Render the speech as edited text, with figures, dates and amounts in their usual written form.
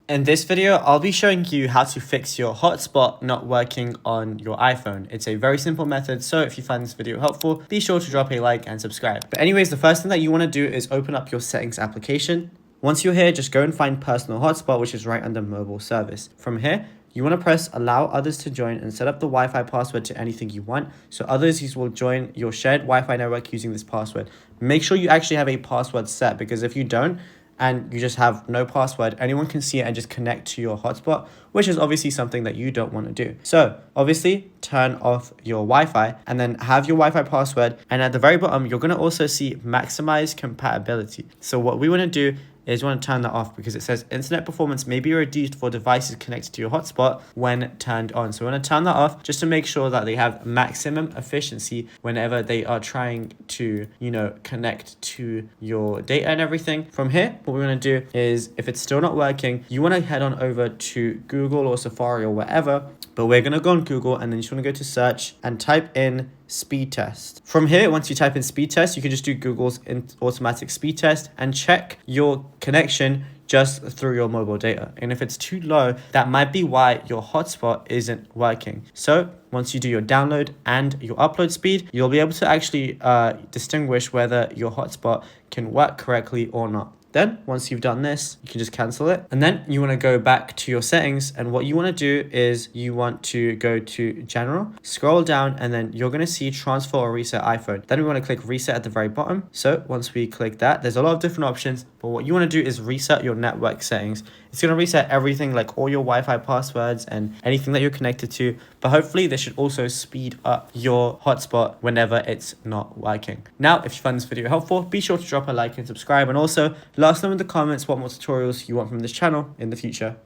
In this video, I'll be showing you how to fix your hotspot not working on your iPhone. It's a very simple method, so if you find this video helpful, be sure to drop a like and subscribe. But anyways, the first thing that you want to do is open up your settings application. Once you're here, just go and find personal hotspot, which is right under mobile service. From here, you want to press allow others to join and set up the Wi-Fi password to anything you want. So others will join your shared Wi-Fi network using this password. Make sure you actually have a password set, because if you don't, and you just have no password, anyone can see it and just connect to your hotspot, which is obviously something that you don't want to do. So obviously turn off your Wi-Fi and then have your Wi-Fi password. And at the very bottom, you're going to also see maximize compatibility. So what we want to do is you want to turn that off, because it says internet performance may be reduced for devices connected to your hotspot when turned on. So we want to turn that off just to make sure that they have maximum efficiency whenever they are trying to, connect to your data and everything. From here, what we want to do is, if it's still not working, you want to head on over to Google or Safari or wherever, but we're going to go on Google, and then you just want to go to search and type in speed test. From here, once you type in speed test, you can just do Google's automatic speed test and check your connection just through your mobile data. And if it's too low, that might be why your hotspot isn't working. So once you do your download and your upload speed, you'll be able to actually distinguish whether your hotspot can work correctly or not. Then once you've done this, you can just cancel it. And then you want to go back to your settings. And what you want to do is you want to go to general, scroll down, and then you're going to see transfer or reset iPhone. Then we want to click reset at the very bottom. So once we click that, there's a lot of different options, but what you want to do is reset your network settings. It's going to reset everything, like all your Wi-Fi passwords and anything that you're connected to. But hopefully this should also speed up your hotspot whenever it's not working. Now, if you found this video helpful, be sure to drop a like and subscribe. And also, let us know in the comments what more tutorials you want from this channel in the future.